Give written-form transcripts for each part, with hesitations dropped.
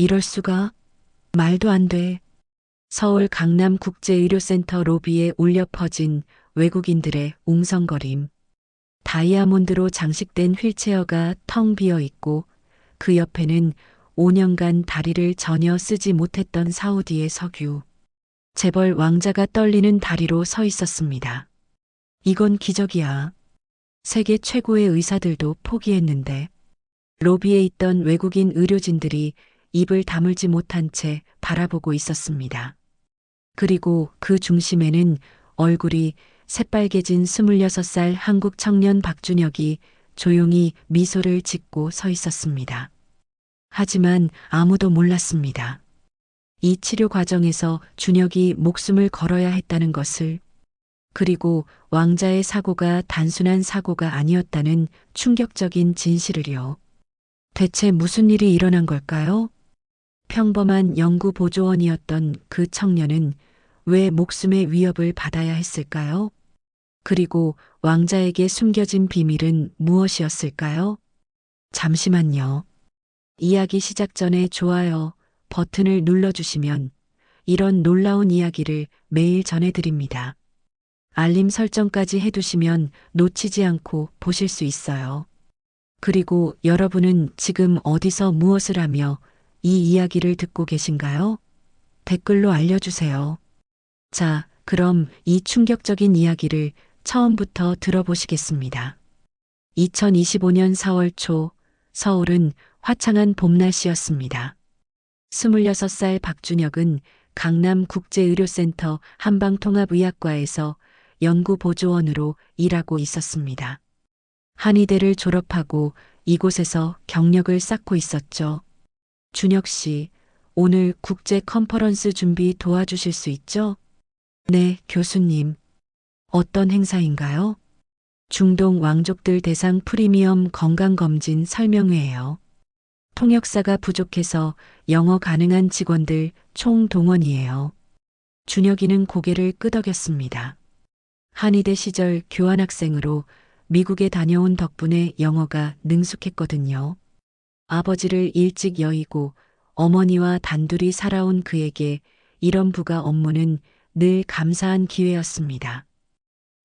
이럴 수가? 말도 안 돼. 서울 강남국제의료센터 로비에 울려 퍼진 외국인들의 웅성거림. 다이아몬드로 장식된 휠체어가 텅 비어 있고 그 옆에는 5년간 다리를 전혀 쓰지 못했던 사우디의 석유. 재벌 왕자가 떨리는 다리로 서 있었습니다. 이건 기적이야. 세계 최고의 의사들도 포기했는데 로비에 있던 외국인 의료진들이 입을 다물지 못한 채 바라보고 있었습니다. 그리고 그 중심에는 얼굴이 새빨개진 26살 한국 청년 박준혁이 조용히 미소를 짓고 서 있었습니다. 하지만 아무도 몰랐습니다. 이 치료 과정에서 준혁이 목숨을 걸어야 했다는 것을, 그리고 왕자의 사고가 단순한 사고가 아니었다는 충격적인 진실을요. 대체 무슨 일이 일어난 걸까요? 평범한 연구 보조원이었던 그 청년은 왜 목숨의 위협을 받아야 했을까요? 그리고 왕자에게 숨겨진 비밀은 무엇이었을까요? 잠시만요. 이야기 시작 전에 좋아요 버튼을 눌러주시면 이런 놀라운 이야기를 매일 전해드립니다. 알림 설정까지 해두시면 놓치지 않고 보실 수 있어요. 그리고 여러분은 지금 어디서 무엇을 하며 이 이야기를 듣고 계신가요? 댓글로 알려주세요. 자, 그럼 이 충격적인 이야기를 처음부터 들어보시겠습니다. 2025년 4월 초 서울은 화창한 봄 날씨였습니다. 26살 박준혁은 강남국제의료센터 한방통합의학과에서 연구보조원으로 일하고 있었습니다. 한의대를 졸업하고 이곳에서 경력을 쌓고 있었죠. 준혁 씨, 오늘 국제 컨퍼런스 준비 도와주실 수 있죠? 네, 교수님. 어떤 행사인가요? 중동 왕족들 대상 프리미엄 건강검진 설명회예요. 통역사가 부족해서 영어 가능한 직원들 총동원이에요. 준혁이는 고개를 끄덕였습니다. 한의대 시절 교환학생으로 미국에 다녀온 덕분에 영어가 능숙했거든요. 아버지를 일찍 여의고 어머니와 단둘이 살아온 그에게 이런 부가 업무는 늘 감사한 기회였습니다.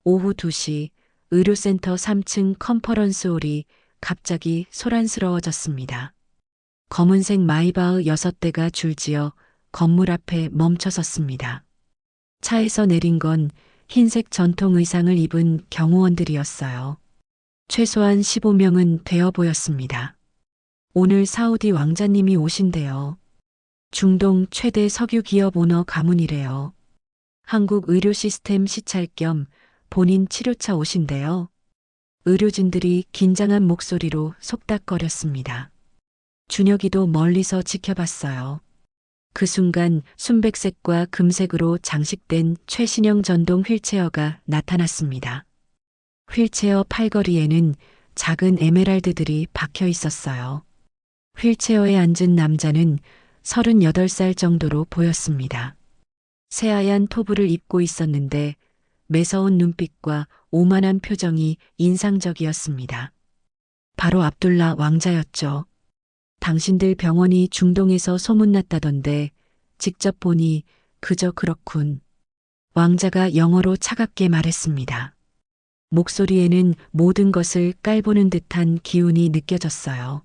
오후 2시 의료센터 3층 컨퍼런스홀이 갑자기 소란스러워졌습니다. 검은색 마이바흐 6대가 줄지어 건물 앞에 멈춰섰습니다. 차에서 내린 건 흰색 전통 의상을 입은 경호원들이었어요. 최소한 15명은 되어 보였습니다. 오늘 사우디 왕자님이 오신대요. 중동 최대 석유 기업 오너 가문이래요. 한국 의료 시스템 시찰 겸 본인 치료차 오신대요. 의료진들이 긴장한 목소리로 속닥거렸습니다. 준혁이도 멀리서 지켜봤어요. 그 순간 순백색과 금색으로 장식된 최신형 전동 휠체어가 나타났습니다. 휠체어 팔걸이에는 작은 에메랄드들이 박혀 있었어요. 휠체어에 앉은 남자는 38살 정도로 보였습니다. 새하얀 토브를 입고 있었는데 매서운 눈빛과 오만한 표정이 인상적이었습니다. 바로 압둘라 왕자였죠. 당신들 병원이 중동에서 소문났다던데 직접 보니 그저 그렇군. 왕자가 영어로 차갑게 말했습니다. 목소리에는 모든 것을 깔보는 듯한 기운이 느껴졌어요.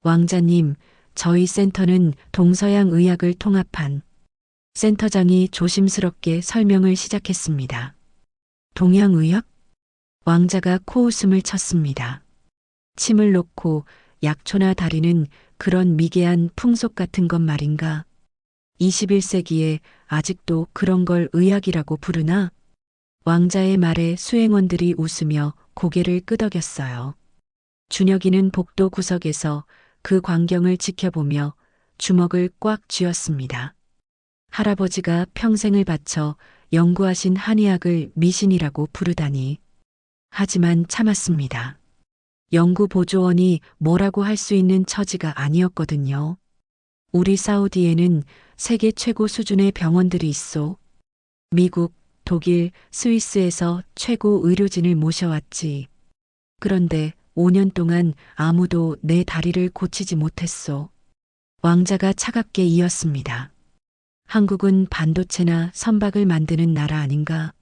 왕자님, 저희 센터는 동서양 의학을 통합한. 센터장이 조심스럽게 설명을 시작했습니다. 동양의학? 왕자가 코웃음을 쳤습니다. 침을 놓고 약초나 다리는 그런 미개한 풍속 같은 것 말인가? 21세기에 아직도 그런 걸 의학이라고 부르나? 왕자의 말에 수행원들이 웃으며 고개를 끄덕였어요. 준혁이는 복도 구석에서 그 광경을 지켜보며 주먹을 꽉 쥐었습니다. 할아버지가 평생을 바쳐 연구하신 한의학을 미신이라고 부르다니. 하지만 참았습니다. 연구보조원이 뭐라고 할 수 있는 처지가 아니었거든요. 우리 사우디에는 세계 최고 수준의 병원들이 있어. 미국, 독일, 스위스에서 최고 의료진을 모셔왔지. 그런데 5년 동안 아무도 내 다리를 고치지 못했어. 왕자가 차갑게 이었습니다. 한국은 반도체나 선박을 만드는 나라 아닌가?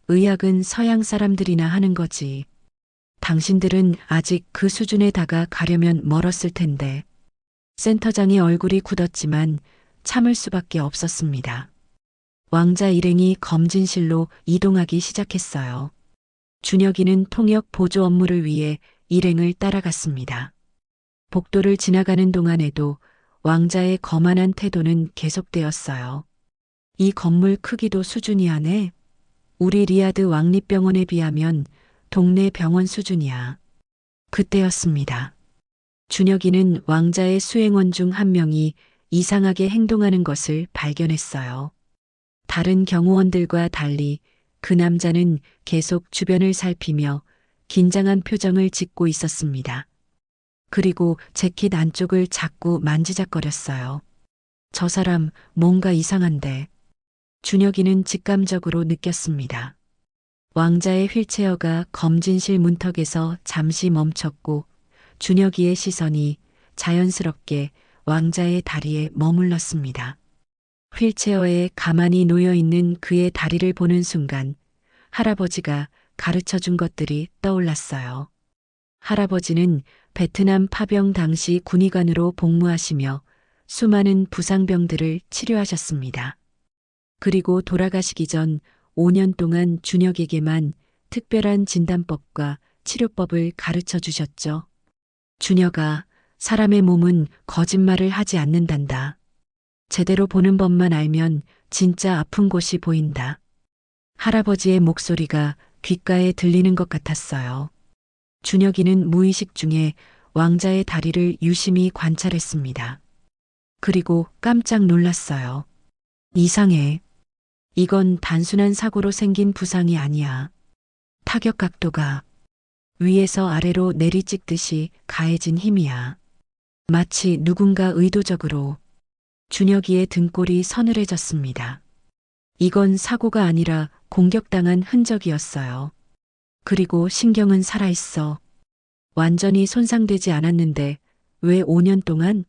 의학은 서양 사람들이나 하는 거지. 당신들은 아직 그 수준에 다가가려면 멀었을 텐데. 센터장의 얼굴이 굳었지만 참을 수밖에 없었습니다. 왕자 일행이 검진실로 이동하기 시작했어요. 준혁이는 통역 보조 업무를 위해 일행을 따라갔습니다. 복도를 지나가는 동안에도 왕자의 거만한 태도는 계속되었어요. 이 건물 크기도 수준이 하네. 우리 리아드 왕립병원에 비하면 동네 병원 수준이야. 그때였습니다. 준혁이는 왕자의 수행원 중 한 명이 이상하게 행동하는 것을 발견했어요. 다른 경호원들과 달리 그 남자는 계속 주변을 살피며 긴장한 표정을 짓고 있었습니다. 그리고 재킷 안쪽을 자꾸 만지작거렸어요. 저 사람 뭔가 이상한데. 준혁이는 직감적으로 느꼈습니다. 왕자의 휠체어가 검진실 문턱에서 잠시 멈췄고 준혁이의 시선이 자연스럽게 왕자의 다리에 머물렀습니다. 휠체어에 가만히 놓여있는 그의 다리를 보는 순간 할아버지가 가르쳐 준 것들이 떠올랐어요. 할아버지는 베트남 파병 당시 군의관으로 복무하시며 수많은 부상병들을 치료하셨습니다. 그리고 돌아가시기 전 5년 동안 준혁에게만 특별한 진단법과 치료법을 가르쳐 주셨죠. 준혁아, 사람의 몸은 거짓말을 하지 않는단다. 제대로 보는 법만 알면 진짜 아픈 곳이 보인다. 할아버지의 목소리가 귓가에 들리는 것 같았어요. 준혁이는 무의식 중에 왕자의 다리를 유심히 관찰했습니다. 그리고 깜짝 놀랐어요. 이상해. 이건 단순한 사고로 생긴 부상이 아니야. 타격 각도가 위에서 아래로 내리찍듯이 가해진 힘이야. 마치 누군가 의도적으로. 준혁이의 등골이 서늘해졌습니다. 이건 사고가 아니라 공격당한 흔적이었어요. 그리고 신경은 살아있어. 완전히 손상되지 않았는데 왜 5년 동안?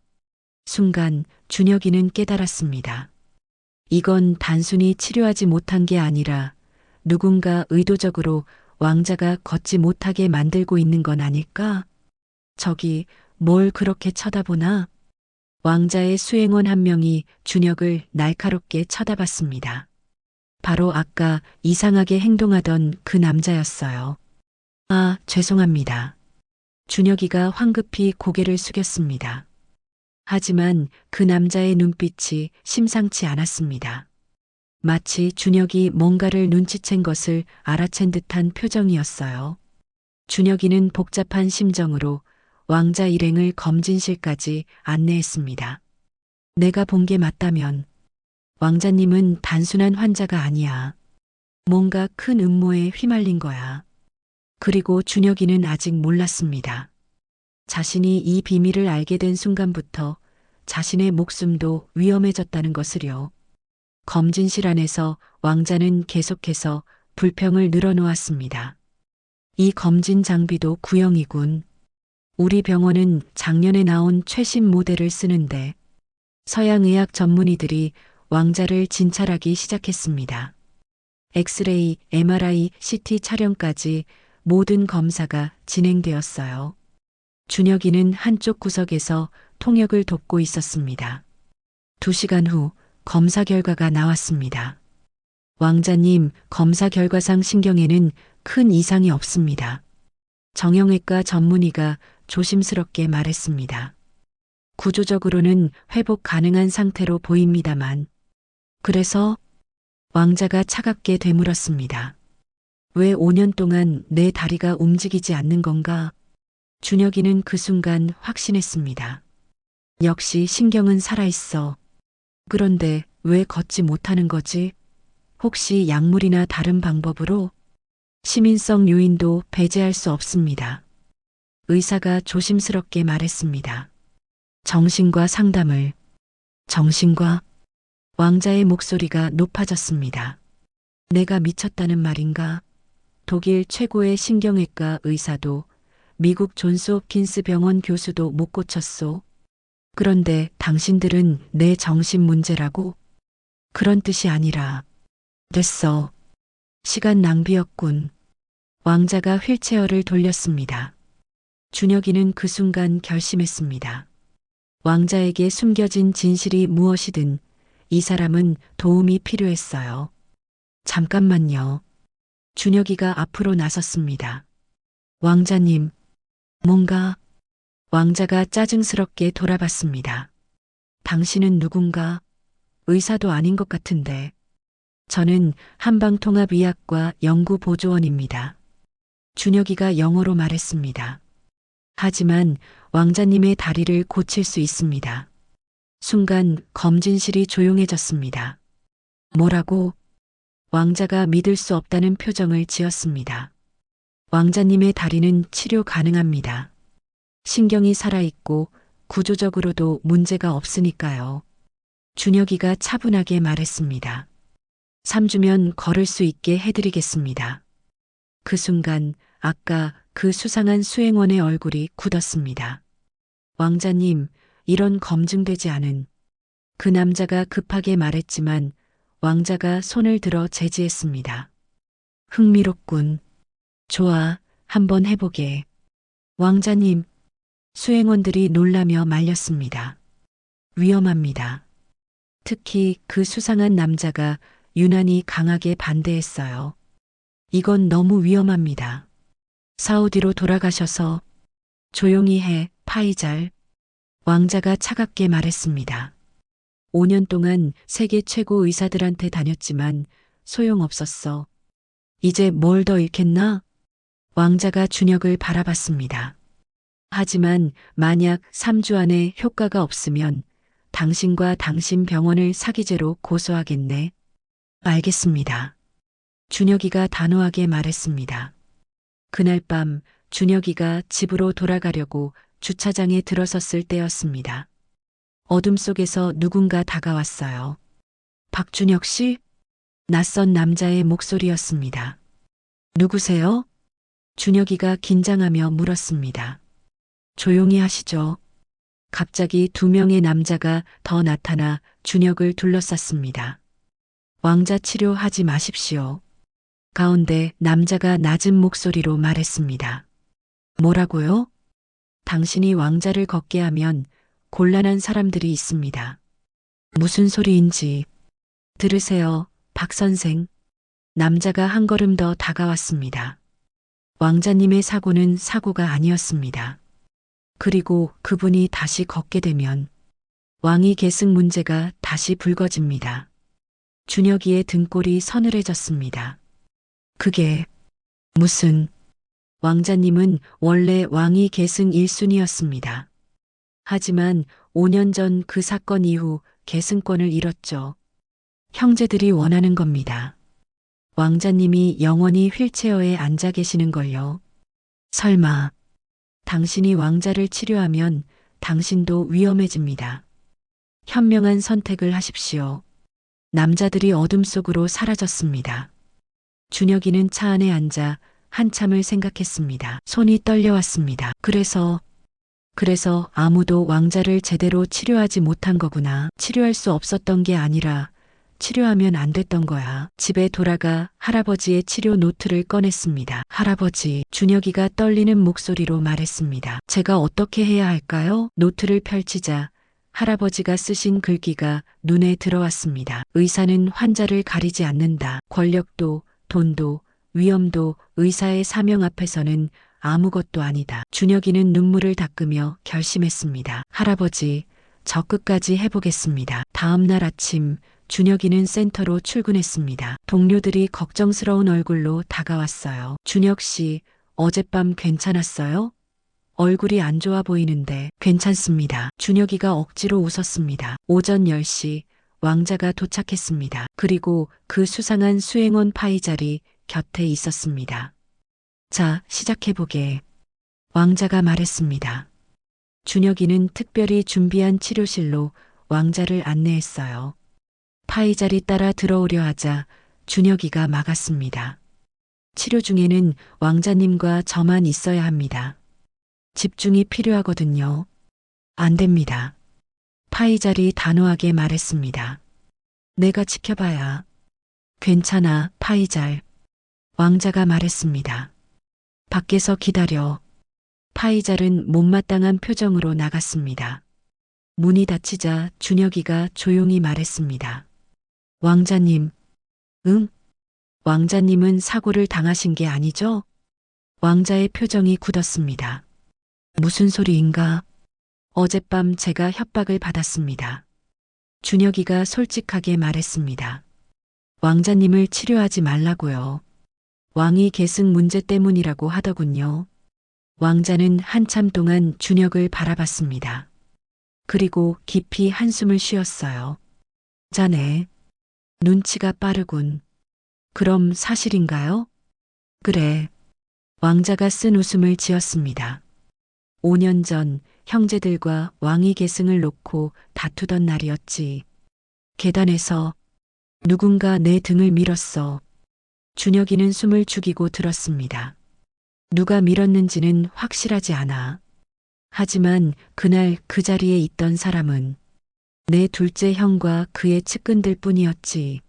순간 준혁이는 깨달았습니다. 이건 단순히 치료하지 못한 게 아니라 누군가 의도적으로 왕자가 걷지 못하게 만들고 있는 건 아닐까? 저기 뭘 그렇게 쳐다보나? 왕자의 수행원 한 명이 준혁을 날카롭게 쳐다봤습니다. 바로 아까 이상하게 행동하던 그 남자였어요. 아, 죄송합니다. 준혁이가 황급히 고개를 숙였습니다. 하지만 그 남자의 눈빛이 심상치 않았습니다. 마치 준혁이 뭔가를 눈치챈 것을 알아챈 듯한 표정이었어요. 준혁이는 복잡한 심정으로 왕자 일행을 검진실까지 안내했습니다. 내가 본 게 맞다면 왕자님은 단순한 환자가 아니야. 뭔가 큰 음모에 휘말린 거야. 그리고 준혁이는 아직 몰랐습니다. 자신이 이 비밀을 알게 된 순간부터 자신의 목숨도 위험해졌다는 것을요. 검진실 안에서 왕자는 계속해서 불평을 늘어놓았습니다. 이 검진 장비도 구형이군. 우리 병원은 작년에 나온 최신 모델을 쓰는데 서양의학 전문의들이 왕자를 진찰하기 시작했습니다. 엑스레이, MRI, CT 촬영까지 모든 검사가 진행되었어요. 준혁이는 한쪽 구석에서 통역을 돕고 있었습니다. 2시간 후 검사 결과가 나왔습니다. 왕자님, 검사 결과상 신경에는 큰 이상이 없습니다. 정형외과 전문의가 조심스럽게 말했습니다. 구조적으로는 회복 가능한 상태로 보입니다만. 그래서 왕자가 차갑게 되물었습니다. 왜 5년 동안 내 다리가 움직이지 않는 건가? 준혁이는 그 순간 확신했습니다. 역시 신경은 살아있어. 그런데 왜 걷지 못하는 거지? 혹시 약물이나 다른 방법으로? 시민성 요인도 배제할 수 없습니다. 의사가 조심스럽게 말했습니다. 정신과 상담을. 정신과? 왕자의 목소리가 높아졌습니다. 내가 미쳤다는 말인가? 독일 최고의 신경외과 의사도 미국 존스 홉킨스 병원 교수도 못 고쳤소. 그런데 당신들은 내 정신 문제라고? 그런 뜻이 아니라. 됐어. 시간 낭비였군. 왕자가 휠체어를 돌렸습니다. 준혁이는 그 순간 결심했습니다. 왕자에게 숨겨진 진실이 무엇이든 이 사람은 도움이 필요했어요. 잠깐만요. 준혁이가 앞으로 나섰습니다. 왕자님, 뭔가. 왕자가 짜증스럽게 돌아봤습니다. 당신은 누군가? 의사도 아닌 것 같은데. 저는 한방통합의학과 연구보조원입니다. 준혁이가 영어로 말했습니다. 하지만 왕자님의 다리를 고칠 수 있습니다. 순간 검진실이 조용해졌습니다. 뭐라고? 왕자가 믿을 수 없다는 표정을 지었습니다. 왕자님의 다리는 치료 가능합니다. 신경이 살아있고 구조적으로도 문제가 없으니까요. 준혁이가 차분하게 말했습니다. 3주면 걸을 수 있게 해드리겠습니다. 그 순간 아까 그 수상한 수행원의 얼굴이 굳었습니다. 왕자님, 이런 검증되지 않은. 그 남자가 급하게 말했지만 왕자가 손을 들어 제지했습니다. 흥미롭군. 좋아, 한번 해보게. 왕자님, 수행원들이 놀라며 말렸습니다. 위험합니다. 특히 그 수상한 남자가 유난히 강하게 반대했어요. 이건 너무 위험합니다. 사우디로 돌아가셔서 조용히 해, 파이잘. 왕자가 차갑게 말했습니다. 5년 동안 세계 최고 의사들한테 다녔지만 소용없었어. 이제 뭘 더 잃겠나? 왕자가 준혁을 바라봤습니다. 하지만 만약 3주 안에 효과가 없으면 당신과 당신 병원을 사기죄로 고소하겠네. 알겠습니다. 준혁이가 단호하게 말했습니다. 그날 밤 준혁이가 집으로 돌아가려고 주차장에 들어섰을 때였습니다. 어둠 속에서 누군가 다가왔어요. 박준혁 씨? 낯선 남자의 목소리였습니다. 누구세요? 준혁이가 긴장하며 물었습니다. 조용히 하시죠. 갑자기 2명의 남자가 더 나타나 준혁을 둘러쌌습니다. 왕자 치료하지 마십시오. 가운데 남자가 낮은 목소리로 말했습니다. 뭐라고요? 당신이 왕자를 걷게 하면 곤란한 사람들이 있습니다. 무슨 소리인지. 들으세요, 박 선생. 남자가 한 걸음 더 다가왔습니다. 왕자님의 사고는 사고가 아니었습니다. 그리고 그분이 다시 걷게 되면 왕위 계승 문제가 다시 불거집니다. 준혁이의 등골이 서늘해졌습니다. 그게 무슨. 왕자님은 원래 왕위 계승 1순위였습니다. 하지만 5년 전 그 사건 이후 계승권을 잃었죠. 형제들이 원하는 겁니다. 왕자님이 영원히 휠체어에 앉아 계시는 걸요. 설마 당신이 왕자를 치료하면 당신도 위험해집니다. 현명한 선택을 하십시오. 남자들이 어둠 속으로 사라졌습니다. 준혁이는 차 안에 앉아 한참을 생각했습니다. 손이 떨려왔습니다. 그래서 아무도 왕자를 제대로 치료하지 못한 거구나. 치료할 수 없었던 게 아니라 치료하면 안 됐던 거야. 집에 돌아가 할아버지의 치료 노트를 꺼냈습니다. 할아버지, 준혁이가 떨리는 목소리로 말했습니다. 제가 어떻게 해야 할까요? 노트를 펼치자 할아버지가 쓰신 글귀가 눈에 들어왔습니다. 의사는 환자를 가리지 않는다. 권력도, 돈도, 위험도 의사의 사명 앞에서는 아무것도 아니다. 준혁이는 눈물을 닦으며 결심했습니다. 할아버지, 저 끝까지 해보겠습니다. 다음 날 아침 준혁이는 센터로 출근했습니다. 동료들이 걱정스러운 얼굴로 다가왔어요. 준혁 씨, 어젯밤 괜찮았어요? 얼굴이 안 좋아 보이는데. 괜찮습니다. 준혁이가 억지로 웃었습니다. 오전 10시 왕자가 도착했습니다. 그리고 그 수상한 수행원 파이잘이 곁에 있었습니다. 자, 시작해보게. 왕자가 말했습니다. 준혁이는 특별히 준비한 치료실로 왕자를 안내했어요. 파이잘이 따라 들어오려 하자 준혁이가 막았습니다. 치료 중에는 왕자님과 저만 있어야 합니다. 집중이 필요하거든요. 안 됩니다. 파이잘이 단호하게 말했습니다. 내가 지켜봐야. 괜찮아, 파이잘. 왕자가 말했습니다. 밖에서 기다려. 파이잘은 못마땅한 표정으로 나갔습니다. 문이 닫히자 준혁이가 조용히 말했습니다. 왕자님. 응? 왕자님은 사고를 당하신 게 아니죠? 왕자의 표정이 굳었습니다. 무슨 소리인가? 어젯밤 제가 협박을 받았습니다. 준혁이가 솔직하게 말했습니다. 왕자님을 치료하지 말라고요. 왕위 계승 문제 때문이라고 하더군요. 왕자는 한참 동안 준혁을 바라봤습니다. 그리고 깊이 한숨을 쉬었어요. 자네, 눈치가 빠르군. 그럼 사실인가요? 그래. 왕자가 쓴 웃음을 지었습니다. 5년 전 형제들과 왕위 계승을 놓고 다투던 날이었지. 계단에서 누군가 내 등을 밀었어. 준혁이는 숨을 죽이고 들었습니다. 누가 밀었는지는 확실하지 않아. 하지만 그날 그 자리에 있던 사람은 내 둘째 형과 그의 측근들 뿐이었지.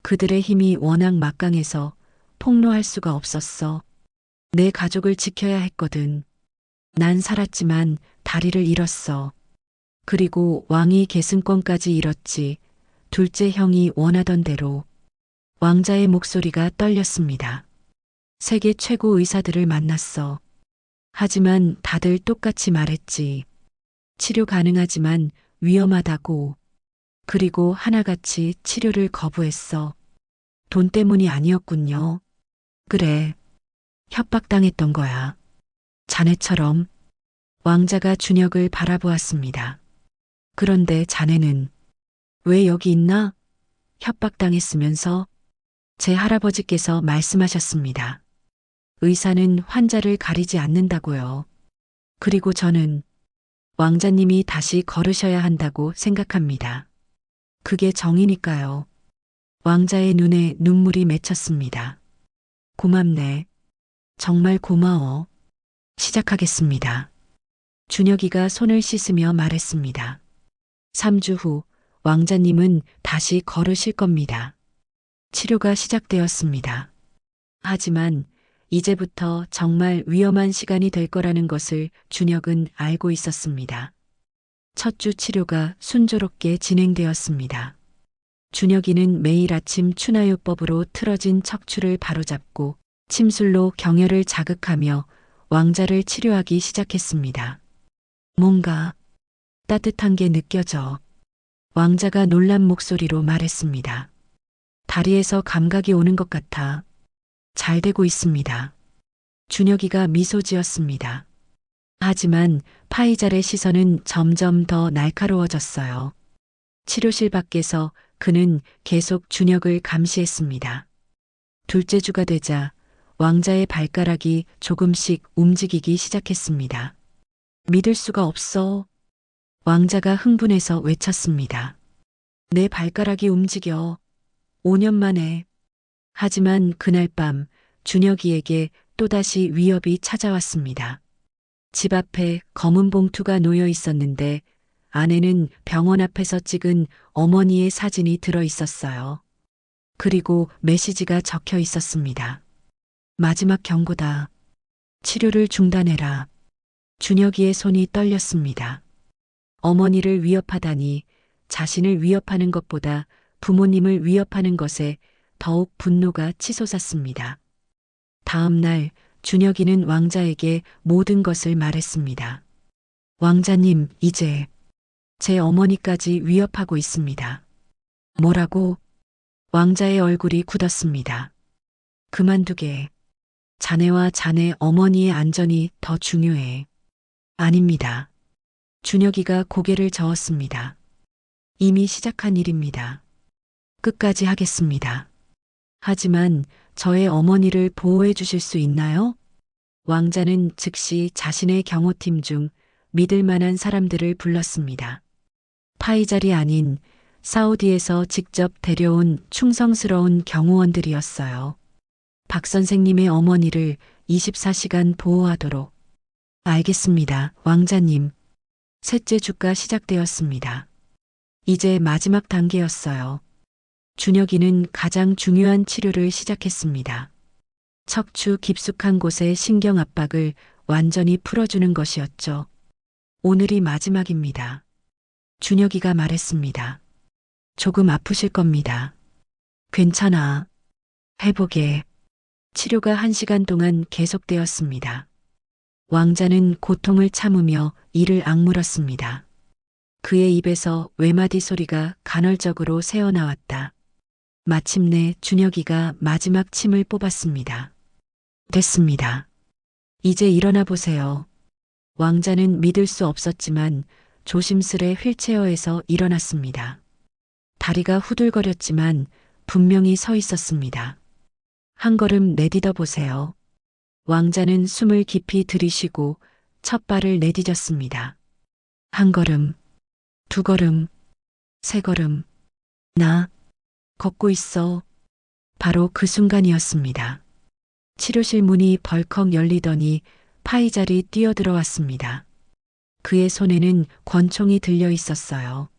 그들의 힘이 워낙 막강해서 폭로할 수가 없었어. 내 가족을 지켜야 했거든. 난 살았지만 다리를 잃었어. 그리고 왕위 계승권까지 잃었지. 둘째 형이 원하던 대로. 왕자의 목소리가 떨렸습니다. 세계 최고 의사들을 만났어. 하지만 다들 똑같이 말했지. 치료 가능하지만 위험하다고. 그리고 하나같이 치료를 거부했어. 돈 때문이 아니었군요. 그래. 협박당했던 거야. 자네처럼. 왕자가 준혁을 바라보았습니다. 그런데 자네는 왜 여기 있나? 협박당했으면서. 제 할아버지께서 말씀하셨습니다. 의사는 환자를 가리지 않는다고요. 그리고 저는 왕자님이 다시 걸으셔야 한다고 생각합니다. 그게 정이니까요. 왕자의 눈에 눈물이 맺혔습니다. 고맙네. 정말 고마워. 시작하겠습니다. 준혁이가 손을 씻으며 말했습니다. 3주 후 왕자님은 다시 걸으실 겁니다. 치료가 시작되었습니다. 하지만 이제부터 정말 위험한 시간이 될 거라는 것을 준혁은 알고 있었습니다. 첫 주 치료가 순조롭게 진행되었습니다. 준혁이는 매일 아침 추나요법으로 틀어진 척추를 바로잡고 침술로 경혈을 자극하며 왕자를 치료하기 시작했습니다. 뭔가 따뜻한 게 느껴져. 왕자가 놀란 목소리로 말했습니다. 다리에서 감각이 오는 것 같아. 잘 되고 있습니다. 준혁이가 미소 지었습니다. 하지만 파이잘의 시선은 점점 더 날카로워졌어요. 치료실 밖에서 그는 계속 준혁을 감시했습니다. 둘째 주가 되자 왕자의 발가락이 조금씩 움직이기 시작했습니다. 믿을 수가 없어. 왕자가 흥분해서 외쳤습니다. 내 발가락이 움직여. 5년 만에. 하지만 그날 밤 준혁이에게 또다시 위협이 찾아왔습니다. 집 앞에 검은 봉투가 놓여 있었는데 안에는 병원 앞에서 찍은 어머니의 사진이 들어 있었어요. 그리고 메시지가 적혀 있었습니다. 마지막 경고다. 치료를 중단해라. 준혁이의 손이 떨렸습니다. 어머니를 위협하다니 자신을 위협하는 것보다 부모님을 위협하는 것에 더욱 분노가 치솟았습니다. 다음 날 준혁이는 왕자에게 모든 것을 말했습니다. 왕자님, 이제 제 어머니까지 위협하고 있습니다. 뭐라고? 왕자의 얼굴이 굳었습니다. 그만두게. 자네와 자네 어머니의 안전이 더 중요해. 아닙니다. 준혁이가 고개를 저었습니다. 이미 시작한 일입니다. 끝까지 하겠습니다. 하지만 저의 어머니를 보호해 주실 수 있나요? 왕자는 즉시 자신의 경호팀 중 믿을 만한 사람들을 불렀습니다. 파이잘이 아닌 사우디에서 직접 데려온 충성스러운 경호원들이었어요. 박 선생님의 어머니를 24시간 보호하도록. 알겠습니다, 왕자님. 셋째 주가 시작되었습니다. 이제 마지막 단계였어요. 준혁이는 가장 중요한 치료를 시작했습니다. 척추 깊숙한 곳의 신경 압박을 완전히 풀어주는 것이었죠. 오늘이 마지막입니다. 준혁이가 말했습니다. 조금 아프실 겁니다. 괜찮아. 회복에. 치료가 1시간 동안 계속되었습니다. 왕자는 고통을 참으며 이를 악물었습니다. 그의 입에서 외마디 소리가 간헐적으로 새어나왔다. 마침내 준혁이가 마지막 침을 뽑았습니다. 됐습니다. 이제 일어나 보세요. 왕자는 믿을 수 없었지만 조심스레 휠체어에서 일어났습니다. 다리가 후들거렸지만 분명히 서 있었습니다. 한 걸음 내디뎌 보세요. 왕자는 숨을 깊이 들이쉬고 첫 발을 내디뎠습니다. 한 걸음, 두 걸음, 세 걸음. 나 걷고 있어. 바로 그 순간이었습니다. 치료실 문이 벌컥 열리더니 파이잘이 뛰어들어왔습니다. 그의 손에는 권총이 들려 있었어요.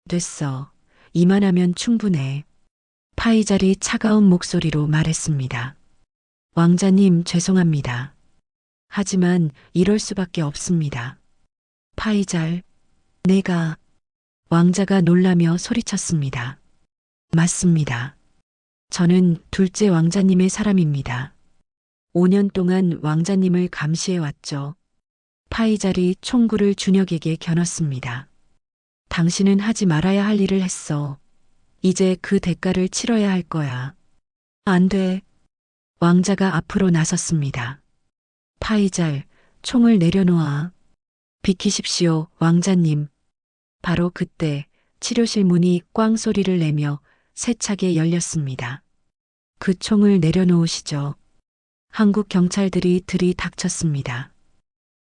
됐어. 이만하면 충분해. 파이잘이 차가운 목소리로 말했습니다. 왕자님, 죄송합니다. 하지만 이럴 수밖에 없습니다. 파이잘, 내가... 왕자가 놀라며 소리쳤습니다. 맞습니다. 저는 둘째 왕자님의 사람입니다. 5년 동안 왕자님을 감시해왔죠. 파이잘이 총구를 준혁에게 겨눴습니다. 당신은 하지 말아야 할 일을 했어. 이제 그 대가를 치러야 할 거야. 안 돼. 왕자가 앞으로 나섰습니다. 파이잘, 총을 내려놓아. 비키십시오, 왕자님. 바로 그때 치료실 문이 꽝 소리를 내며 세차게 열렸습니다. 그 총을 내려놓으시죠. 한국 경찰들이 들이닥쳤습니다.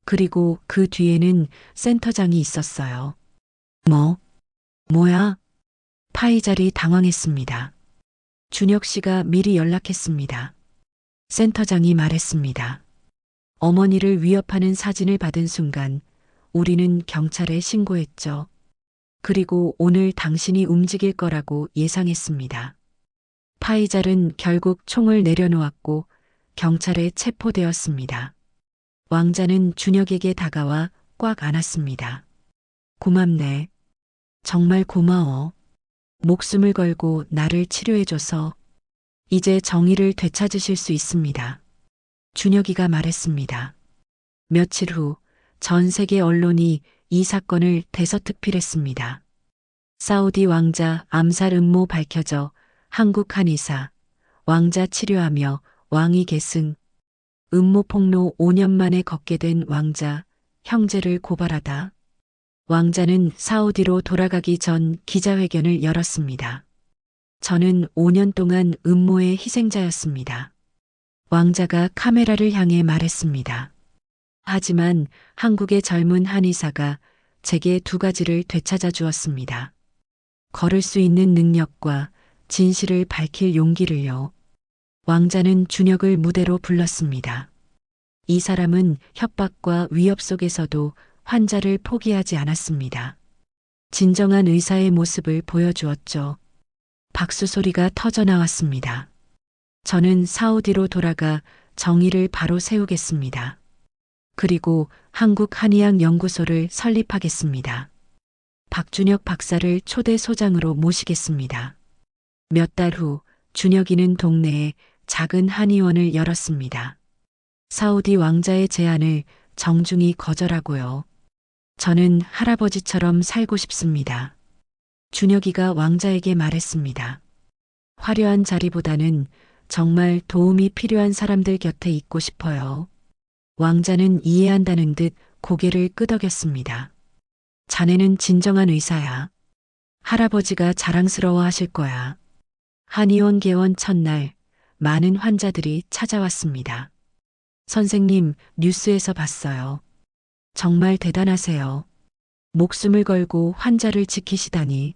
그리고 그 뒤에는 센터장이 있었어요. 뭐야? 파이잘이 당황했습니다. 준혁 씨가 미리 연락했습니다. 센터장이 말했습니다. 어머니를 위협하는 사진을 받은 순간 우리는 경찰에 신고했죠. 그리고 오늘 당신이 움직일 거라고 예상했습니다. 파이잘은 결국 총을 내려놓았고 경찰에 체포되었습니다. 왕자는 준혁에게 다가와 꽉 안았습니다. 고맙네. 정말 고마워. 목숨을 걸고 나를 치료해줘서 이제 정의를 되찾으실 수 있습니다. 준혁이가 말했습니다. 며칠 후 전 세계 언론이 이 사건을 대서특필했습니다. 사우디 왕자 암살 음모 밝혀져 한국 한의사, 왕자 치료하며 왕위 계승, 음모 폭로 5년 만에 걷게 된 왕자, 형제를 고발하다. 왕자는 사우디로 돌아가기 전 기자회견을 열었습니다. 저는 5년 동안 음모의 희생자였습니다. 왕자가 카메라를 향해 말했습니다. 하지만 한국의 젊은 한의사가 제게 2가지를 되찾아 주었습니다. 걸을 수 있는 능력과 진실을 밝힐 용기를요. 왕자는 준혁을 무대로 불렀습니다. 이 사람은 협박과 위협 속에서도 환자를 포기하지 않았습니다. 진정한 의사의 모습을 보여주었죠. 박수 소리가 터져 나왔습니다. 저는 사우디로 돌아가 정의를 바로 세우겠습니다. 그리고 한국 한의학 연구소를 설립하겠습니다. 박준혁 박사를 초대 소장으로 모시겠습니다. 몇 달 후 준혁이는 동네에 작은 한의원을 열었습니다. 사우디 왕자의 제안을 정중히 거절하고요. 저는 할아버지처럼 살고 싶습니다. 준혁이가 왕자에게 말했습니다. 화려한 자리보다는 정말 도움이 필요한 사람들 곁에 있고 싶어요. 왕자는 이해한다는 듯 고개를 끄덕였습니다. 자네는 진정한 의사야. 할아버지가 자랑스러워 하실 거야. 한의원 개원 첫날 많은 환자들이 찾아왔습니다. 선생님, 뉴스에서 봤어요. 정말 대단하세요. 목숨을 걸고 환자를 지키시다니.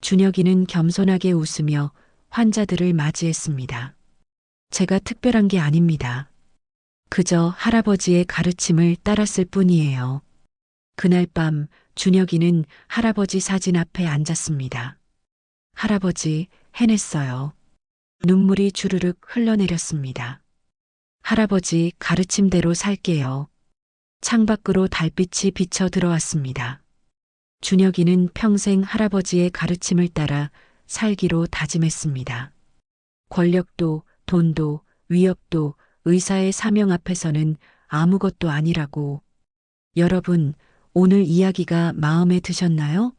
준혁이는 겸손하게 웃으며 환자들을 맞이했습니다. 제가 특별한 게 아닙니다. 그저 할아버지의 가르침을 따랐을 뿐이에요. 그날 밤 준혁이는 할아버지 사진 앞에 앉았습니다. 할아버지, 해냈어요. 눈물이 주르륵 흘러내렸습니다. 할아버지, 가르침대로 살게요. 창밖으로 달빛이 비쳐 들어왔습니다. 준혁이는 평생 할아버지의 가르침을 따라 살기로 다짐했습니다. 권력도, 돈도, 위협도 의사의 사명 앞에서는 아무것도 아니라고. 여러분, 오늘 이야기가 마음에 드셨나요?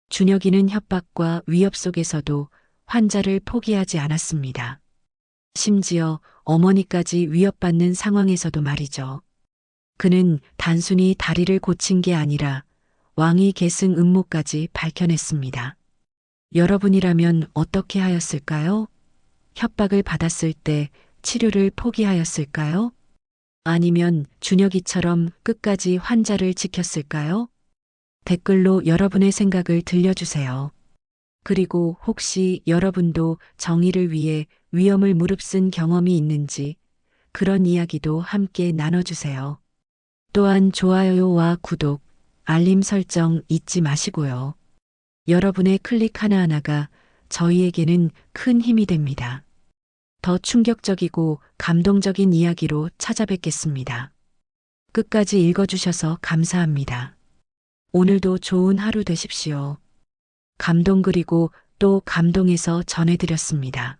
준혁이는 협박과 위협 속에서도 환자를 포기하지 않았습니다. 심지어 어머니까지 위협받는 상황에서도 말이죠. 그는 단순히 다리를 고친 게 아니라 왕위 계승 음모까지 밝혀냈습니다. 여러분이라면 어떻게 하였을까요? 협박을 받았을 때 치료를 포기하였을까요? 아니면 준혁이처럼 끝까지 환자를 지켰을까요? 댓글로 여러분의 생각을 들려주세요. 그리고 혹시 여러분도 정의를 위해 위험을 무릅쓴 경험이 있는지 그런 이야기도 함께 나눠주세요. 또한 좋아요와 구독, 알림 설정 잊지 마시고요. 여러분의 클릭 하나하나가 저희에게는 큰 힘이 됩니다. 더 충격적이고 감동적인 이야기로 찾아뵙겠습니다. 끝까지 읽어주셔서 감사합니다. 오늘도 좋은 하루 되십시오. 감동 그리고 또 감동해서 전해드렸습니다.